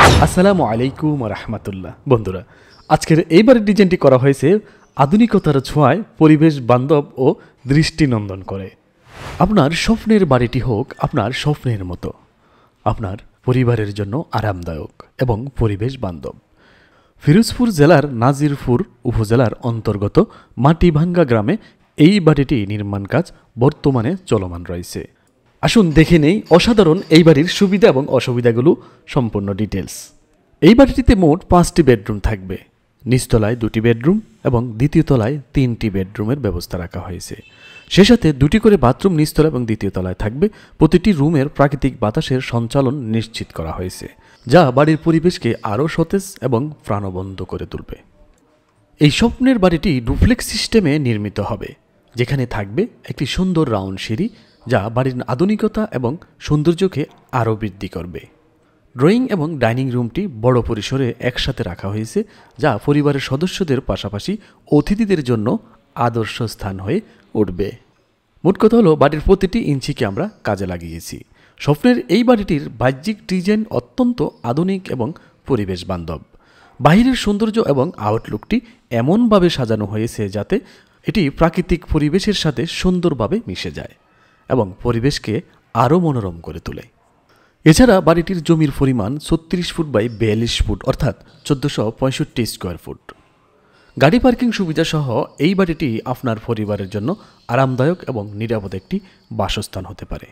আসসালামু আলাইকুম রাহমাতুল্লাহ। বন্ধুরা, আজকের এই বাড়ির ডিজাইনটি করা হয়েছে আধুনিকতার ছোঁয়ায় পরিবেশ বান্ধব ও দৃষ্টিনন্দন করে। আপনার স্বপ্নের বাড়িটি হোক আপনার স্বপ্নের মতো, আপনার পরিবারের জন্য আরামদায়ক এবং পরিবেশ বান্ধব। ফিরোজপুর জেলার নাজিরপুর উপজেলার অন্তর্গত মাটিভাঙ্গা গ্রামে এই বাড়িটি নির্মাণ কাজ বর্তমানে চলমান রয়েছে। আসুন দেখে নেই অসাধারণ এই বাড়ির সুবিধা এবং অসুবিধাগুলো সম্পূর্ণ ডিটেলস। এই বাড়িটিতে মোট 5টি বেডরুম থাকবে। নিচতলায় 2টি বেডরুম এবং দ্বিতীয় তলায় 3টি বেডরুমের ব্যবস্থা রাখা হয়েছে। সে সাথে 2টি করে বাথরুম নিচতলা এবং দ্বিতীয় তলায় থাকবে। প্রতিটি রুমের প্রাকৃতিক বাতাসের সঞ্চালন নিশ্চিত করা হয়েছে, যা বাড়ির পরিবেশকে আরও সতেজ এবং প্রাণবন্ত করে তুলবে। এই স্বপ্নের বাড়িটি ডুপ্লেক্স সিস্টেমে নির্মিত হবে, যেখানে থাকবে একটি সুন্দর রাউন্ড সিঁড়ি, যা বাড়ির আধুনিকতা এবং সৌন্দর্যকে আরও বৃদ্ধি করবে। ড্রয়িং এবং ডাইনিং রুমটি বড় পরিসরে একসাথে রাখা হয়েছে, যা পরিবারের সদস্যদের পাশাপাশি অতিথিদের জন্য আদর্শ স্থান হয়ে উঠবে। মোট কথা হলো, বাড়ির প্রতিটি ইঞ্চিকে আমরা কাজে লাগিয়েছি। স্বপ্নের এই বাড়িটির বাহ্যিক ডিজাইন অত্যন্ত আধুনিক এবং পরিবেশ বান্ধব। বাহিরের সৌন্দর্য এবং আউটলুকটি এমনভাবে সাজানো হয়েছে যাতে এটি প্রাকৃতিক পরিবেশের সাথে সুন্দরভাবে মিশে যায় এবং পরিবেশকে আরও মনোরম করে তোলে। এছাড়া বাড়িটির জমির পরিমাণ 36 ফুট বাই 42 ফুট, অর্থাৎ 1465 স্কোয়ার ফুট। গাড়ি পার্কিং সুবিধা সহ এই বাড়িটি আপনার পরিবারের জন্য আরামদায়ক এবং নিরাপদ একটি বাসস্থান হতে পারে।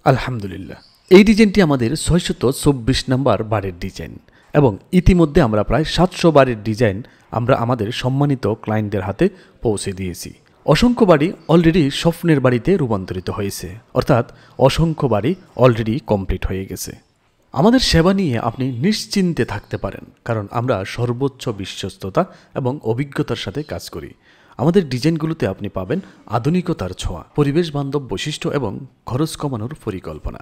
আলহামদুলিল্লাহ, এই ডিজাইনটি আমাদের 624 নম্বর বাড়ির ডিজাইন এবং ইতিমধ্যে আমরা প্রায় 700 বাড়ির ডিজাইন আমরা আমাদের সম্মানিত ক্লায়েন্টদের হাতে পৌঁছে দিয়েছি। অসংখ্য বাড়ি অলরেডি স্বপ্নের বাড়িতে রূপান্তরিত হয়েছে, অর্থাৎ অসংখ্য বাড়ি অলরেডি কমপ্লিট হয়ে গেছে। আমাদের সেবা নিয়ে আপনি নিশ্চিন্তে থাকতে পারেন, কারণ আমরা সর্বোচ্চ বিশ্বস্ততা এবং অভিজ্ঞতার সাথে কাজ করি। আমাদের ডিজাইনগুলোতে আপনি পাবেন আধুনিকতার ছোঁয়া, পরিবেশ বান্ধব বৈশিষ্ট্য এবং খরচ কমানোর পরিকল্পনা।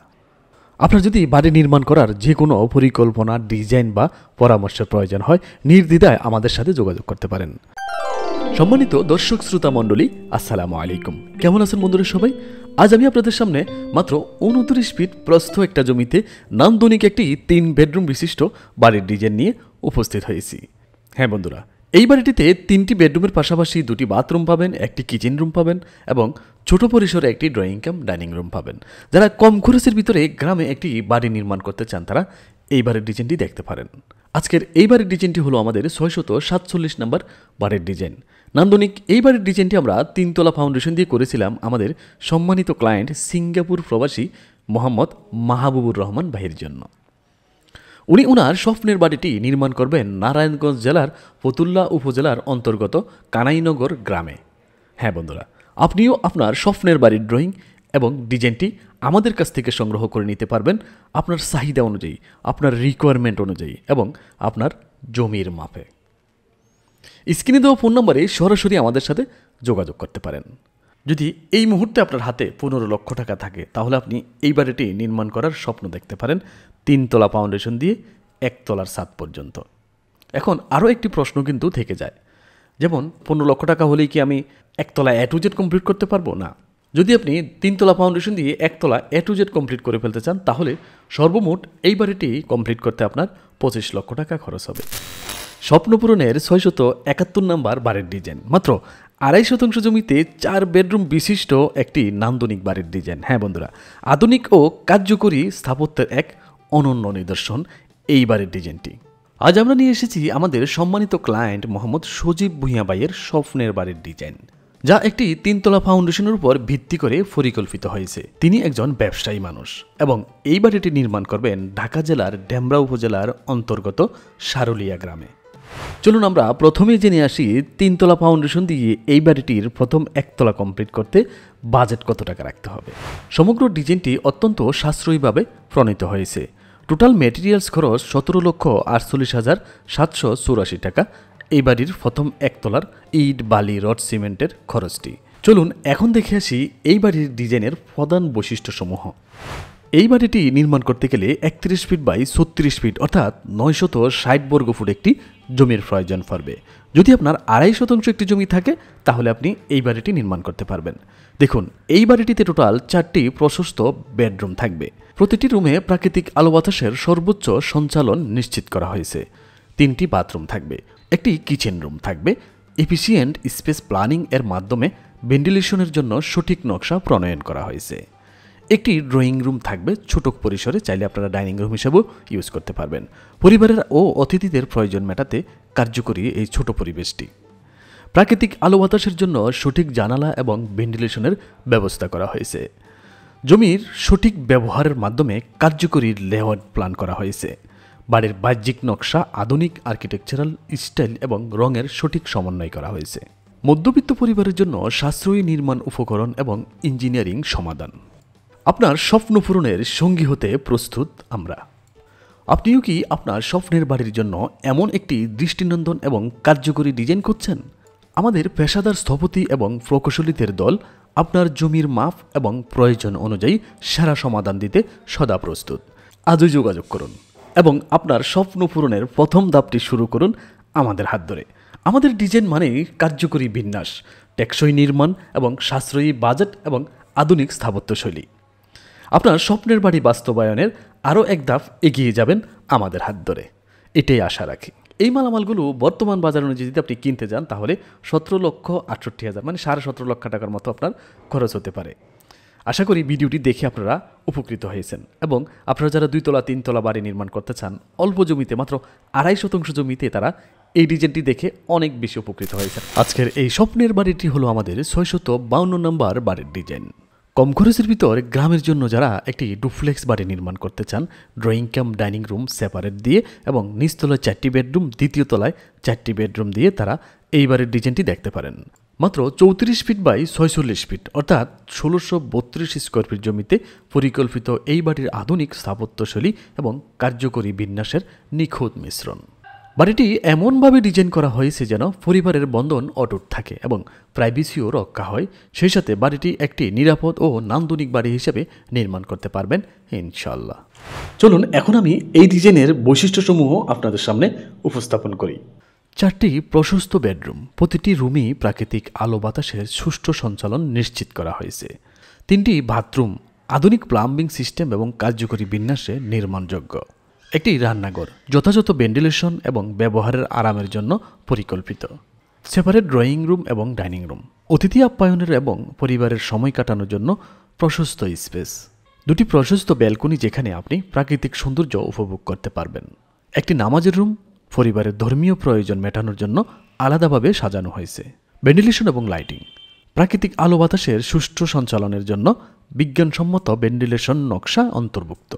আপনার যদি বাড়ি নির্মাণ করার যে কোনো পরিকল্পনা, ডিজাইন বা পরামর্শের প্রয়োজন হয়, নির্দ্বিধায় আমাদের সাথে যোগাযোগ করতে পারেন। সম্মানিত দর্শক শ্রোতা মণ্ডলী, আসসালামু আলাইকুম। কেমন আছেন বন্ধুরা সবাই? আজ আমি আপনাদের সামনে মাত্র 29 ফিট প্রস্থ একটা জমিতে নান্দনিক একটি 3 বেডরুম বিশিষ্ট বাড়ির ডিজাইন নিয়ে উপস্থিত হয়েছি। হ্যাঁ বন্ধুরা, এই বাড়িটিতে 3টি বেডরুমের পাশাপাশি 2টি বাথরুম পাবেন, একটি কিচেন রুম পাবেন এবং ছোট পরিসরে একটি ড্রয়িং কাম ডাইনিং রুম পাবেন। যারা কম খরচের ভিতরে গ্রামে একটি বাড়ি নির্মাণ করতে চান, তারা এই বাড়ির ডিজাইনটি দেখতে পারেন। আজকের এই বাড়ির ডিজাইনটি হলো আমাদের 647 নম্বর বাড়ির ডিজাইন। নান্দনিক এই বাড়ির ডিজাইনটি আমরা 3 তলা ফাউন্ডেশন দিয়ে করেছিলাম আমাদের সম্মানিত ক্লায়েন্ট সিঙ্গাপুর প্রবাসী মোহাম্মদ মাহবুবুর রহমান ভাইয়ের জন্য। উনি ওনার স্বপ্নের বাড়িটি নির্মাণ করবেন নারায়ণগঞ্জ জেলার ফতুল্লা উপজেলার অন্তর্গত কানাইনগর গ্রামে। হ্যাঁ বন্ধুরা, আপনিও আপনার স্বপ্নের বাড়ির ড্রয়িং এবং ডিজাইনটি আমাদের কাছ থেকে সংগ্রহ করে নিতে পারবেন আপনার চাহিদা অনুযায়ী, আপনার রিকোয়ারমেন্ট অনুযায়ী এবং আপনার জমির মাপে। স্ক্রিনে দেওয়া ফোন নম্বরে সরাসরি আমাদের সাথে যোগাযোগ করতে পারেন। যদি এই মুহূর্তে আপনার হাতে 15 লক্ষ টাকা থাকে, তাহলে আপনি এই বাড়িটি নির্মাণ করার স্বপ্ন দেখতে পারেন 3 তলা ফাউন্ডেশন দিয়ে 1 তলার ছাদ পর্যন্ত। এখন আরও একটি প্রশ্ন কিন্তু থেকে যায়, যেমন 15 লক্ষ টাকা হলেই কি আমি 1 তলা A to Z কমপ্লিট করতে পারবো? না। যদি আপনি 3 তলা ফাউন্ডেশন দিয়ে 1 তলা A to Z কমপ্লিট করে ফেলতে চান, তাহলে সর্বমোট এই বাড়িটি কমপ্লিট করতে আপনার 25 লক্ষ টাকা খরচ হবে। স্বপ্নপূরণের 671 নম্বর বাড়ির ডিজাইন, মাত্র 2.5 শতাংশ জমিতে 4 বেডরুম বিশিষ্ট একটি নান্দনিক বাড়ির ডিজাইন। হ্যাঁ বন্ধুরা, আধুনিক ও কার্যকরী স্থাপত্যের এক অনন্য নিদর্শন এই বাড়ির ডিজাইনটি। আজ আমরা নিয়ে এসেছি আমাদের সম্মানিত ক্লায়েন্ট মোহাম্মদ সজীব ভূঁইয়া ভাইয়ের স্বপ্নের বাড়ির ডিজাইন, যা একটি 3 তলা ফাউন্ডেশনের উপর ভিত্তি করে পরিকল্পিত হয়েছে। তিনি একজন ব্যবসায়ী মানুষ এবং এই বাড়িটি নির্মাণ করবেন ঢাকা জেলার ডেমরা উপজেলার অন্তর্গত সারুলিয়া গ্রামে। চলুন আমরা প্রথমে জেনে আসি 3 তলা ফাউন্ডেশন দিয়ে এই বাড়িটির প্রথম 1 তলা কমপ্লিট করতে বাজেট কত টাকা রাখতে হবে। সমগ্র ডিজাইনটি অত্যন্ত সাশ্রয়ীভাবে প্রণীত হয়েছে। টোটাল মেটেরিয়ালস খরচ 17,48,784 টাকা। এই বাড়ির প্রথম 1 তলার ইট, বালি, রড, সিমেন্টের খরচটি। চলুন এখন দেখে আসি এই বাড়ির ডিজাইনের প্রধান বৈশিষ্ট্যসমূহ। এই বাড়িটি নির্মাণ করতে গেলে 31 ফিট বাই 36 ফিট, অর্থাৎ 960 বর্গফুট একটি জমির প্রয়োজন পড়বে। যদি আপনার 2.5 শতাংশ একটি জমি থাকে, তাহলে আপনি এই বাড়িটি নির্মাণ করতে পারবেন। দেখুন, এই বাড়িটিতে টোটাল 4টি প্রশস্ত বেডরুম থাকবে। প্রতিটি রুমে প্রাকৃতিক আলো বাতাসের সর্বোচ্চ সঞ্চালন নিশ্চিত করা হয়েছে। 3টি বাথরুম থাকবে, একটি কিচেন রুম থাকবে। এফিসিয়েন্ট স্পেস প্ল্যানিং এর মাধ্যমে ভেন্টিলেশনের জন্য সঠিক নকশা প্রণয়ন করা হয়েছে। একটি ড্রয়িং রুম থাকবে ছোট পরিসরে, চাইলে আপনারা ডাইনিং রুম হিসেবেও ইউজ করতে পারবেন। পরিবারের ও অতিথিদের প্রয়োজন মেটাতে কার্যকরী এই ছোট পরিবেশটি। প্রাকৃতিক আলো বাতাসের জন্য সঠিক জানালা এবং ভেন্টিলেশনের ব্যবস্থা করা হয়েছে। জমির সঠিক ব্যবহারের মাধ্যমে কার্যকরী লেআউট প্ল্যান করা হয়েছে। বাড়ির বাহ্যিক নকশা আধুনিক আর্কিটেকচারাল স্টাইল এবং রঙের সঠিক সমন্বয় করা হয়েছে। মধ্যবিত্ত পরিবারের জন্য সাশ্রয়ী নির্মাণ উপকরণ এবং ইঞ্জিনিয়ারিং সমাধান। আপনার স্বপ্ন পূরণের সঙ্গী হতে প্রস্তুত আমরা। আপনিও কি আপনার স্বপ্নের বাড়ির জন্য এমন একটি দৃষ্টিনন্দন এবং কার্যকরী ডিজাইন করছেন? আমাদের পেশাদার স্থপতি এবং প্রকৌশলীদের দল আপনার জমির মাপ এবং প্রয়োজন অনুযায়ী সেরা সমাধান দিতে সদা প্রস্তুত। আজই যোগাযোগ করুন এবং আপনার স্বপ্ন পূরণের প্রথম ধাপটি শুরু করুন আমাদের হাত ধরে। আমাদের ডিজাইন মানেই কার্যকরী বিন্যাস, টেকসই নির্মাণ এবং সাশ্রয়ী বাজেট এবং আধুনিক স্থাপত্যশৈলী। আপনার স্বপ্নের বাড়ি বাস্তবায়নের আরও এক ধাপ এগিয়ে যাবেন আমাদের হাত ধরে, এটাই আশা রাখি। এই মালামালগুলো বর্তমান বাজার অনুযায়ী যদি আপনি কিনতে যান তাহলে 17,68,000 মানে 17.5 লক্ষ টাকার মতো আপনার খরচ হতে পারে। আশা করি ভিডিওটি দেখে আপনারা উপকৃত হয়েছেন এবং আপনারা যারা 2 তলা 3 তলা বাড়ি নির্মাণ করতে চান অল্প জমিতে, মাত্র 2.5 শতাংশ জমিতে, তারা এই ডিজাইনটি দেখে অনেক বেশি উপকৃত হয়েছেন। আজকের এই স্বপ্নের বাড়িটি হলো আমাদের 652 নম্বর বাড়ির ডিজাইন। কম খরচের ভিতর গ্রামের জন্য যারা একটি ডুপ্লেক্স বাড়ি নির্মাণ করতে চান, drawing cum dining room separate দিয়ে এবং নিচতলায় 4টি বেডরুম, দ্বিতীয় তলায় 4টি বেডরুম দিয়ে তারা এই বাড়ির ডিজাইনটি দেখতে পারেন। মাত্র 34 ফিট বাই 46 ফিট অর্থাৎ 1632 স্কোয়ার ফিট জমিতে পরিকল্পিত এই বাড়ির আধুনিক স্থাপত্যশৈলী এবং কার্যকরী বিন্যাসের নিখুঁত মিশ্রণ। বাড়িটি এমনভাবে ডিজাইন করা হয়েছে যেন পরিবারের বন্ধন অটুট থাকে এবং প্রাইভেসিও রক্ষা হয়। সেই সাথে বাড়িটি একটি নিরাপদ ও নান্দনিক বাড়ি হিসেবে নির্মাণ করতে পারবেন ইনশাল্লাহ। চলুন এখন আমি এই ডিজাইনের বৈশিষ্ট্যসমূহ আপনাদের সামনে উপস্থাপন করি। 4টি প্রশস্ত বেডরুম, প্রতিটি রুমই প্রাকৃতিক আলো বাতাসের সুষ্ঠু সঞ্চালন নিশ্চিত করা হয়েছে। 3টি বাথরুম আধুনিক প্লাম্বিং সিস্টেম এবং কার্যকরী বিন্যাসে নির্মাণযোগ্য। একটি রান্নাঘর যথাযথ ভেন্টিলেশন এবং ব্যবহারের আরামের জন্য পরিকল্পিত। সেপারেট ড্রয়িং রুম এবং ডাইনিং রুম, অতিথি আপ্যায়নের এবং পরিবারের সময় কাটানোর জন্য প্রশস্ত স্পেস। 2টি প্রশস্ত ব্যালকনি যেখানে আপনি প্রাকৃতিক সৌন্দর্য উপভোগ করতে পারবেন। একটি নামাজের রুম পরিবারের ধর্মীয় প্রয়োজন মেটানোর জন্য আলাদাভাবে সাজানো হয়েছে। ভেন্টিলেশন এবং লাইটিং, প্রাকৃতিক আলো বাতাসের সুষ্ঠু সঞ্চালনের জন্য বিজ্ঞানসম্মত ভেন্টিলেশন নকশা অন্তর্ভুক্ত।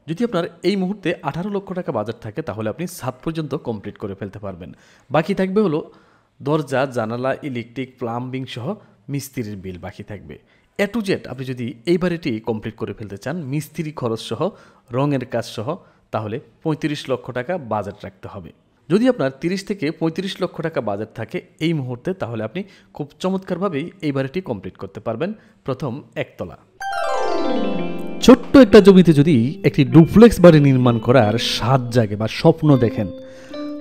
যদি আপনার এই মুহূর্তে 18 লক্ষ টাকা বাজেট থাকে তাহলে আপনি 7 পর্যন্ত কমপ্লিট করে ফেলতে পারবেন। বাকি থাকবে হলো দরজা, জানালা, ইলেকট্রিক, প্লাম্বিং সহ মিস্ত্রির বিল বাকি থাকবে। এ টু জেড আপনি যদি এই বাড়িটি কমপ্লিট করে ফেলতে চান মিস্ত্রি খরচ সহ, রঙের কাজ সহ, তাহলে 35 লক্ষ টাকা বাজেট রাখতে হবে। যদি আপনার 30 থেকে 35 লক্ষ টাকা বাজেট থাকে এই মুহূর্তে তাহলে আপনি খুব চমৎকারভাবেই এই বাড়িটি কমপ্লিট করতে পারবেন। প্রথম একতলা ছোট্ট একটা জমিতে যদি একটি ডুপ্লেক্স বাড়ি নির্মাণ করার স্বাদ জাগে বা স্বপ্ন দেখেন,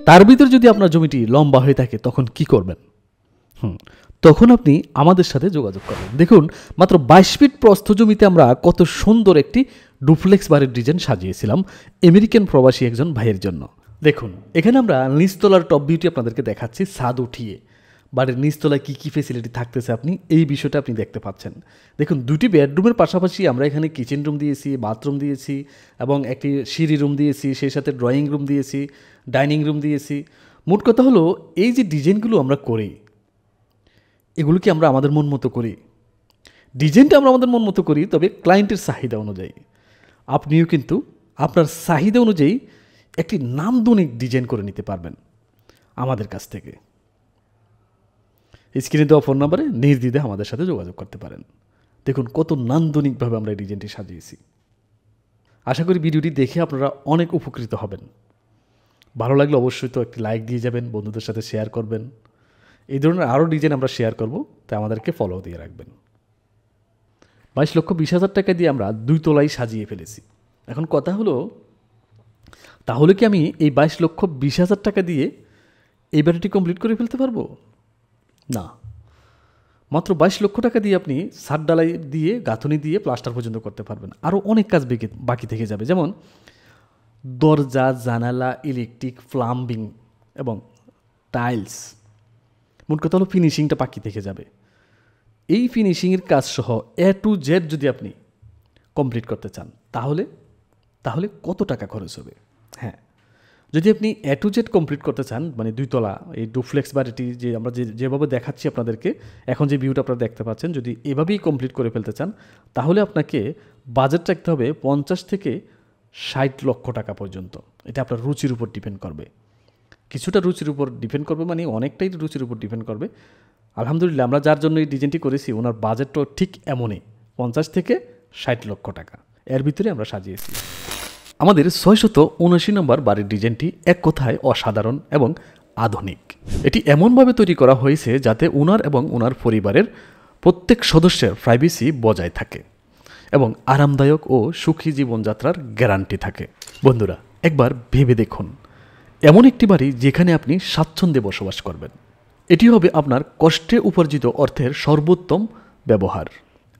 তার ভিতর যদি আপনার জমিটি লম্বা হয়ে থাকে তখন কি করবেন? তখন আপনি আমাদের সাথে যোগাযোগ করবেন। দেখুন মাত্র 22 ফিট প্রস্থ জমিতে আমরা কত সুন্দর একটি ডুপ্লেক্স বাড়ির ডিজাইন সাজিয়েছিলাম আমেরিকান প্রবাসী একজন ভাইয়ের জন্য। দেখুন এখানে আমরা নিচতলার টপ ভিউটি আপনাদেরকে দেখাচ্ছি, ছাদ উঠিয়ে বাড়ির নিচতলায় কী কী ফেসিলিটি থাকতেছে আপনি এই বিষয়টা আপনি দেখতে পাচ্ছেন। দেখুন 2টি বেডরুমের পাশাপাশি আমরা এখানে কিচেন রুম দিয়েছি, বাথরুম দিয়েছি এবং একটি সিঁড়ি রুম দিয়েছি, সেই সাথে ড্রয়িং রুম দিয়েছি, ডাইনিং রুম দিয়েছি। মোট কথা হলো এই যে ডিজাইনগুলো আমরা করি এগুলো কি আমরা আমাদের মন মতো করি? ডিজাইনটা আমরা আমাদের মন মতো করি, তবে ক্লায়েন্টের চাহিদা অনুযায়ী। আপনিও কিন্তু আপনার চাহিদা অনুযায়ী একটি নান্দনিক ডিজাইন করে নিতে পারবেন আমাদের কাছ থেকে। স্ক্রিনে দেওয়া ফোন নাম্বারে নির্দ্বিধায় আমাদের সাথে যোগাযোগ করতে পারেন। দেখুন কত নান্দনিকভাবে আমরা এই ডিজাইনটি সাজিয়েছি। আশা করি ভিডিওটি দেখে আপনারা অনেক উপকৃত হবেন। ভালো লাগলে অবশ্যই তো একটি লাইক দিয়ে যাবেন, বন্ধুদের সাথে শেয়ার করবেন। এই ধরনের আরও ডিজাইন আমরা শেয়ার করব, তাই আমাদেরকে ফলো দিয়ে রাখবেন। 22,20,000 টাকা দিয়ে আমরা 2 তলাই সাজিয়ে ফেলেছি। এখন কথা হলো তাহলে কি আমি এই 22,20,000 টাকা দিয়ে এই বাড়িটি কমপ্লিট করে ফেলতে পারবো? না, মাত্র 22 লক্ষ টাকা দিয়ে আপনি ছাদ ঢালাই দিয়ে গাঁথনি দিয়ে প্লাস্টার পর্যন্ত করতে পারবেন। আরও অনেক কাজ বাকি থেকে যাবে, যেমন দরজা, জানালা, ইলেকট্রিক, প্লাম্বিং এবং টাইলস। মোট কথা হলো ফিনিশিংটা বাকি থেকে যাবে। এই ফিনিশিংয়ের কাজ সহ A to Z যদি আপনি কমপ্লিট করতে চান তাহলে কত টাকা খরচ হবে? হ্যাঁ, যদি আপনি A to Z কমপ্লিট করতে চান, মানে 2 তলা এই ডুপ্লেক্স বাড়িটি যে আমরা যেভাবে দেখাচ্ছি আপনাদেরকে, এখন যে ভিউটা আপনারা দেখতে পাচ্ছেন, যদি এভাবেই কমপ্লিট করে ফেলতে চান তাহলে আপনাকে বাজেট রাখতে হবে 50 থেকে 60 লক্ষ টাকা পর্যন্ত। এটা আপনার রুচির উপর ডিপেন্ড করবে, কিছুটা রুচির উপর ডিপেন্ড করবে, মানে অনেকটাই রুচির উপর ডিপেন্ড করবে। আলহামদুলিল্লাহ, আমরা যার জন্য এই ডিজাইনটি করেছি ওনার বাজেটও ঠিক এমনই, 50 থেকে 60 লক্ষ টাকা, এর ভিতরে আমরা সাজিয়েছি। আমাদের 679 নম্বর বাড়ির ডিজাইনটি এক কথায় অসাধারণ এবং আধুনিক। এটি এমনভাবে তৈরি করা হয়েছে যাতে ওনার এবং ওনার পরিবারের প্রত্যেক সদস্যের প্রাইভেসি বজায় থাকে এবং আরামদায়ক ও সুখী জীবনযাত্রার গ্যারান্টি থাকে। বন্ধুরা, একবার ভেবে দেখুন, এমন একটি বাড়ি যেখানে আপনি স্বাচ্ছন্দ্যে বসবাস করবেন। এটি হবে আপনার কষ্টে উপার্জিত অর্থের সর্বোত্তম ব্যবহার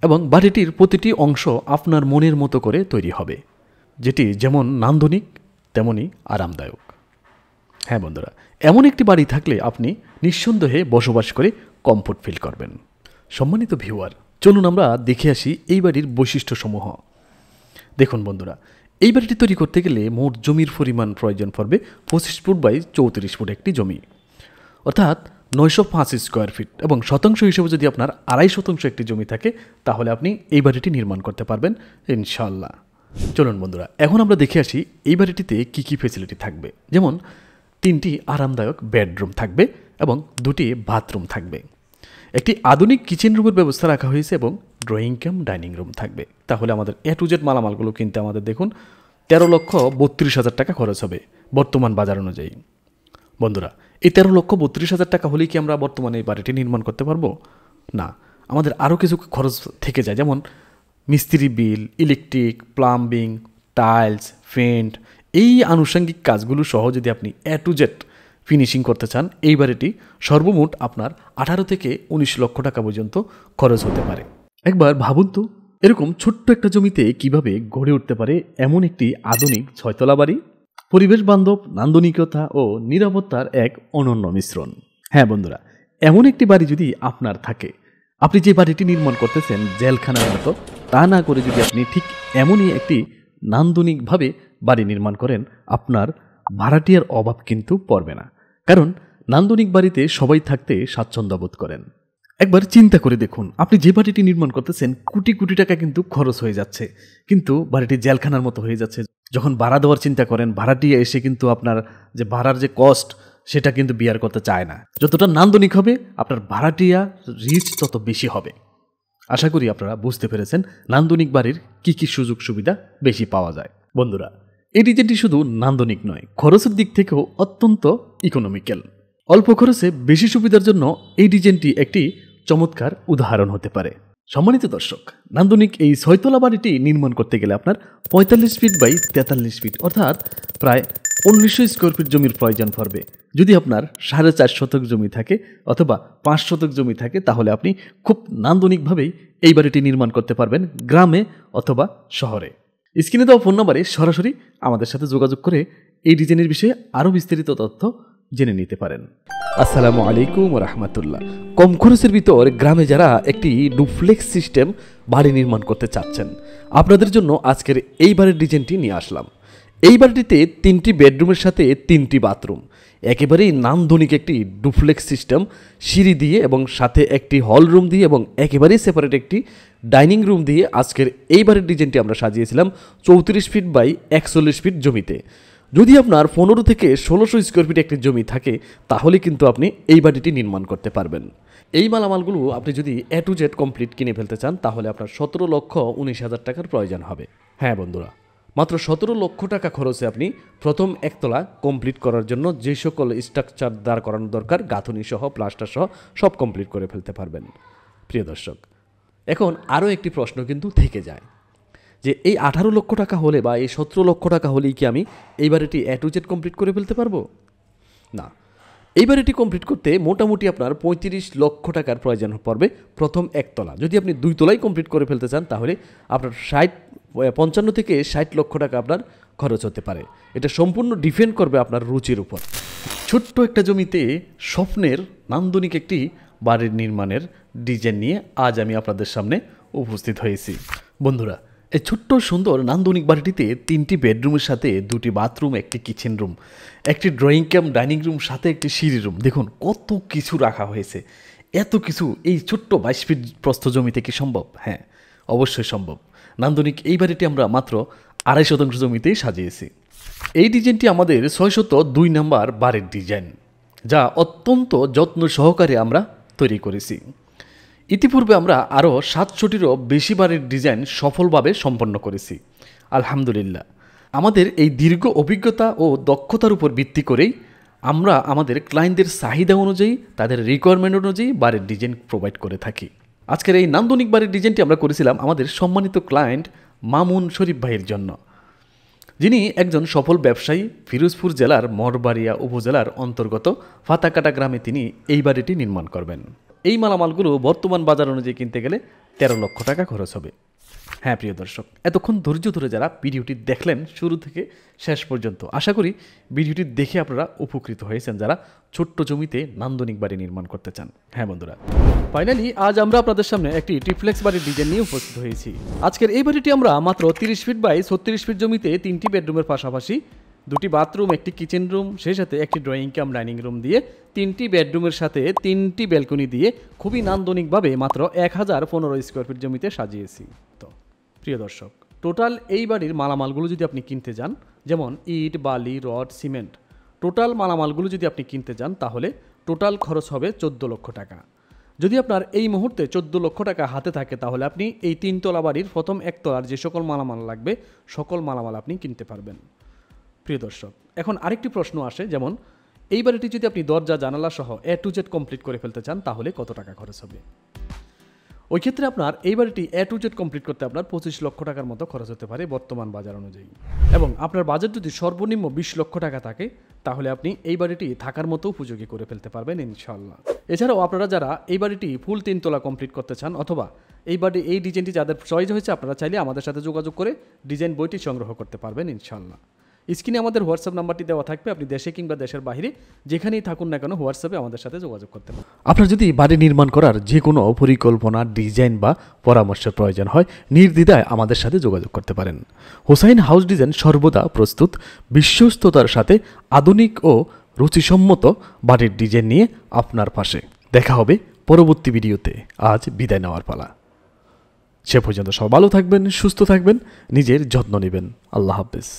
এবং বাড়িটির প্রতিটি অংশ আপনার মনের মতো করে তৈরি হবে, যেটি যেমন নান্দনিক তেমনই আরামদায়ক। হ্যাঁ বন্ধুরা, এমন একটি বাড়ি থাকলে আপনি নিঃসন্দেহে বসবাস করে কমফোর্ট ফিল করবেন। সম্মানিত ভিউয়ার, চলুন আমরা দেখে আসি এই বাড়ির বৈশিষ্ট্যসমূহ। দেখুন বন্ধুরা, এই বাড়িটি তৈরি করতে গেলে মোট জমির পরিমাণ প্রয়োজন পড়বে 25 ফুট বাই 34 ফুট একটি জমি, অর্থাৎ 905 স্কোয়ার ফিট, এবং শতাংশ হিসেবে যদি আপনার 2.5 শতাংশ একটি জমি থাকে তাহলে আপনি এই বাড়িটি নির্মাণ করতে পারবেন ইনশাআল্লাহ। চলুন বন্ধুরা, এখন আমরা দেখে আসি এই বাড়িটিতে কী কী ফেসিলিটি থাকবে। যেমন 3টি আরামদায়ক বেডরুম থাকবে এবং 2টি বাথরুম থাকবে। একটি আধুনিক কিচেন রুমের ব্যবস্থা রাখা হয়েছে এবং ড্রয়িং কাম ডাইনিং রুম থাকবে। তাহলে আমাদের A to Z মালামালগুলো কিনতে আমাদের দেখুন 13,32,000 টাকা খরচ হবে বর্তমান বাজার অনুযায়ী। বন্ধুরা, এই 13,32,000 টাকা হলেই কি আমরা বর্তমানে এই বাড়িটি নির্মাণ করতে পারবো? না, আমাদের আরও কিছু খরচ থেকে যায়, যেমন মিস্ত্রি বিল, ইলেকট্রিক, প্লাম্বিং, টাইলস, পেইন্ট, এই আনুষঙ্গিক কাজগুলো সহ যদি আপনি A to Z ফিনিশিং করতে চান, এই বাড়িটি সর্বমোট আপনার 18 থেকে 19 লক্ষ টাকা পর্যন্ত খরচ হতে পারে। একবার ভাবুন তো, এরকম ছোট্ট একটা জমিতে কিভাবে গড়ে উঠতে পারে এমন একটি আধুনিক 6তলা বাড়ি, পরিবেশ বান্ধব, নান্দনিকতা ও নিরাপত্তার এক অনন্য মিশ্রণ। হ্যাঁ বন্ধুরা, এমন একটি বাড়ি যদি আপনার থাকে, আপনি যে বাড়িটি নির্মাণ করতেছেন জেলখানার মতো, তা না করে যদি আপনি ঠিক এমনই একটি নান্দনিকভাবে বাড়ি নির্মাণ করেন, আপনার ভাড়াটিয়ার অভাব কিন্তু পড়বে না। কারণ নান্দনিক বাড়িতে সবাই থাকতে স্বাচ্ছন্দ্য বোধ করেন। একবার চিন্তা করে দেখুন, আপনি যে বাড়িটি নির্মাণ করতেছেন কোটি কোটি টাকা কিন্তু খরচ হয়ে যাচ্ছে, কিন্তু বাড়িটি জেলখানার মতো হয়ে যাচ্ছে। যখন ভাড়া দেওয়ার চিন্তা করেন, ভাড়াটিয়া এসে কিন্তু আপনার যে ভাড়ার যে কস্ট সেটা কিন্তু বিয়ার করতে চায় না। যতটা নান্দনিক হবে আপনার ভাড়াটিয়া রিচ তত বেশি হবে। আশা করি আপনারা বুঝতে পেরেছেন নান্দনিক বাড়ির কি কি সুযোগ সুবিধা বেশি পাওয়া যায়। বন্ধুরা, এই ডিজাইনটি শুধু নান্দনিক নয়, খরচের দিক থেকেও অত্যন্ত ইকোনমিক্যাল। অল্প খরচে বেশি সুবিধার জন্য এই ডিজাইনটি একটি চমৎকার উদাহরণ হতে পারে। সম্মানিত দর্শক, নান্দনিক এই 6তলা বাড়িটি নির্মাণ করতে গেলে আপনার 45 ফিট বাই 43 ফিট অর্থাৎ প্রায় 1900 স্কোয়ার ফিট জমির প্রয়োজন পড়বে। যদি আপনার 4.5 শতক জমি থাকে অথবা 5 শতক জমি থাকে, তাহলে আপনি খুব নান্দনিকভাবেই এই বাড়িটি নির্মাণ করতে পারবেন গ্রামে অথবা শহরে। স্ক্রিনে দেওয়া ফোন নম্বরে সরাসরি আমাদের সাথে যোগাযোগ করে এই ডিজাইনের বিষয়ে আরও বিস্তারিত তথ্য জেনে নিতে পারেন। আসসালামু আলাইকুম রহমতুল্লাহ। কম খরচের ভিতর গ্রামে যারা একটি ডুপ্লেক্স সিস্টেম বাড়ি নির্মাণ করতে চাচ্ছেন, আপনাদের জন্য আজকের এই বাড়ির ডিজাইনটি নিয়ে আসলাম। এই বাড়িটিতে 3টি বেডরুমের সাথে 3টি বাথরুম, একেবারেই নান্দনিক একটি ডুপ্লেক্স সিস্টেম, সিঁড়ি দিয়ে এবং সাথে একটি হল রুম দিয়ে এবং একেবারেই সেপারেট একটি ডাইনিং রুম দিয়ে আজকের এই বাড়ির ডিজাইনটি আমরা সাজিয়েছিলাম 34 ফিট বাই 41 ফিট জমিতে। যদি আপনার 15 থেকে 1600 স্কোয়ার ফিট একটি জমি থাকে, তাহলে কিন্তু আপনি এই বাড়িটি নির্মাণ করতে পারবেন। এই মালামালগুলো আপনি যদি A to Z কমপ্লিট কিনে ফেলতে চান, তাহলে আপনার 17,19,000 টাকার প্রয়োজন হবে। হ্যাঁ বন্ধুরা, মাত্র 17 লক্ষ টাকা খরচে আপনি প্রথম একতলা কমপ্লিট করার জন্য যে সকল স্ট্রাকচার দাঁড় করানো দরকার, গাঁথনি সহ প্লাস্টার সহ সব কমপ্লিট করে ফেলতে পারবেন। প্রিয় দর্শক, এখন আরও একটি প্রশ্ন কিন্তু থেকে যায় যে এই 18 লক্ষ টাকা হলে বা এই 17 লক্ষ টাকা হলেই কি আমি এই বাড়িটি A to Z কমপ্লিট করে ফেলতে পারবো? না, এই বাড়িটি কমপ্লিট করতে মোটামুটি আপনার 35 লক্ষ টাকার প্রয়োজন পড়বে প্রথম একতলা। যদি আপনি 2 তলাই কমপ্লিট করে ফেলতে চান তাহলে আপনার 55 থেকে 60 লক্ষ টাকা আপনার খরচ হতে পারে। এটা সম্পূর্ণ ডিপেন্ড করবে আপনার রুচির উপর। ছোট্ট একটা জমিতে স্বপ্নের নান্দনিক একটি বাড়ির নির্মাণের ডিজাইন নিয়ে আজ আমি আপনাদের সামনে উপস্থিত হয়েছি। বন্ধুরা, এই ছোট্ট সুন্দর নান্দনিক বাড়িটিতে 3টি বেডরুমের সাথে 2টি বাথরুম, একটি কিচেন রুম, একটি ড্রয়িং ক্যাম, ডাইনিং রুম, সাথে একটি সিঁড়ি রুম। দেখুন কত কিছু রাখা হয়েছে। এত কিছু এই ছোট্ট 22 ফিট প্রস্থ জমিতে কি সম্ভব? হ্যাঁ, অবশ্যই সম্ভব। নান্দনিক এই বাড়িটি আমরা মাত্র 2.5 শতাংশ জমিতেই সাজিয়েছি। এই ডিজাইনটি আমাদের 602 নম্বর বাড়ির ডিজাইন, যা অত্যন্ত যত্ন সহকারে আমরা তৈরি করেছি। ইতিপূর্বে আমরা আরও 700টিরও বেশি বাড়ির ডিজাইন সফলভাবে সম্পন্ন করেছি আলহামদুলিল্লাহ। আমাদের এই দীর্ঘ অভিজ্ঞতা ও দক্ষতার উপর ভিত্তি করেই আমরা আমাদের ক্লায়েন্টদের চাহিদা অনুযায়ী, তাদের রিকোয়ারমেন্ট অনুযায়ী বাড়ির ডিজাইন প্রোভাইড করে থাকি। আজকের এই নান্দনিক বাড়ির ডিজাইনটি আমরা করেছিলাম আমাদের সম্মানিত ক্লায়েন্ট মামুন শরীফ ভাইয়ের জন্য, যিনি একজন সফল ব্যবসায়ী। ফিরোজপুর জেলার মঠবাড়িয়া উপজেলার অন্তর্গত ফাতাকাটা গ্রামে তিনি এই বাড়িটি নির্মাণ করবেন। এই মালামালগুলো বর্তমান বাজার অনুযায়ী কিনতে গেলে 13 লক্ষ টাকা খরচ হবে। হ্যাঁ প্রিয় দর্শক, এতক্ষণ ধৈর্য ধরে যারা ভিডিওটি দেখলেন শুরু থেকে শেষ পর্যন্ত, আশা করি ভিডিওটি দেখে আপনারা উপকৃত হয়েছেন, যারা ছোট্ট জমিতে নান্দনিক বাড়ি নির্মাণ করতে চান। হ্যাঁ বন্ধুরা, ফাইনালি আজ আমরা আপনাদের সামনে একটি ট্রিপ্লেক্স বাড়ির ডিজাইন নিয়ে উপস্থিত হয়েছি। আজকের এই বাড়িটি আমরা মাত্র 30 ফিট বাই 36 ফিট জমিতে 3টি বেডরুমের পাশাপাশি 2টি বাথরুম, একটি কিচেন রুম, সেই সাথে একটি ড্রয়িং কাম ডাইনিং রুম দিয়ে 3টি বেডরুমের সাথে 3টি ব্যালকনি দিয়ে খুবই নান্দনিকভাবে মাত্র 1015 স্কোয়ার ফিট জমিতে সাজিয়েছি। তো প্রিয় দর্শক, টোটাল এই বাড়ির মালামালগুলো যদি আপনি কিনতে যান, যেমন ইট, বালি, রড, সিমেন্ট, টোটাল মালামালগুলো যদি আপনি কিনতে যান তাহলে টোটাল খরচ হবে 14 লক্ষ টাকা। যদি আপনার এই মুহূর্তে 14 লক্ষ টাকা হাতে থাকে তাহলে আপনি এই 3 তলা বাড়ির প্রথম একতলার যে সকল মালামাল লাগবে সকল মালামাল আপনি কিনতে পারবেন। প্রিয় দর্শক, এখন আরেকটি প্রশ্ন আসে, যেমন এই বাড়িটি যদি আপনি দরজা জানালা সহ A to Z কমপ্লিট করে ফেলতে চান তাহলে কত টাকা খরচ হবে? ওই ক্ষেত্রে আপনার এই বাড়িটি A to Z কমপ্লিট করতে আপনার 25 লক্ষ টাকার মতো খরচ হতে পারে বর্তমান বাজার অনুযায়ী। এবং আপনার বাজেট যদি সর্বনিম্ন 20 লক্ষ টাকা থাকে তাহলে আপনি এই বাড়িটি থাকার মতো উপযোগী করে ফেলতে পারবেন ইনশাআল্লাহ। এছাড়াও আপনারা যারা এই বাড়িটি ফুল 3 তলা কমপ্লিট করতে চান অথবা এই ডিজাইনটি যাদের চয়েস হয়েছে, আপনারা চাইলে আমাদের সাথে যোগাযোগ করে ডিজাইন বইটি সংগ্রহ করতে পারবেন ইনশাআল্লাহ। স্ক্রিনে আমাদের হোয়াটসঅ্যাপ নাম্বারটি দেওয়া থাকবে, আপনি দেশে কিংবা দেশের বাইরে যেখানেই থাকুন না কেন হোয়াটসঅ্যাপে আমাদের সাথে যোগাযোগ করতে পারেন। আপনার যদি বাড়ি নির্মাণ করার যে কোনো পরিকল্পনা, ডিজাইন বা পরামর্শের প্রয়োজন হয় নির্দ্বিধায় আমাদের সাথে যোগাযোগ করতে পারেন। হোসাইন হাউস ডিজাইন সর্বদা প্রস্তুত বিশ্বস্ততার সাথে আধুনিক ও রুচিসম্মত বাড়ির ডিজাইন নিয়ে আপনার পাশে। দেখা হবে পরবর্তী ভিডিওতে। আজ বিদায় নেওয়ার পালা। সে পর্যন্ত সব ভালো থাকবেন, সুস্থ থাকবেন, নিজের যত্ন নেবেন। আল্লাহ হাফেজ।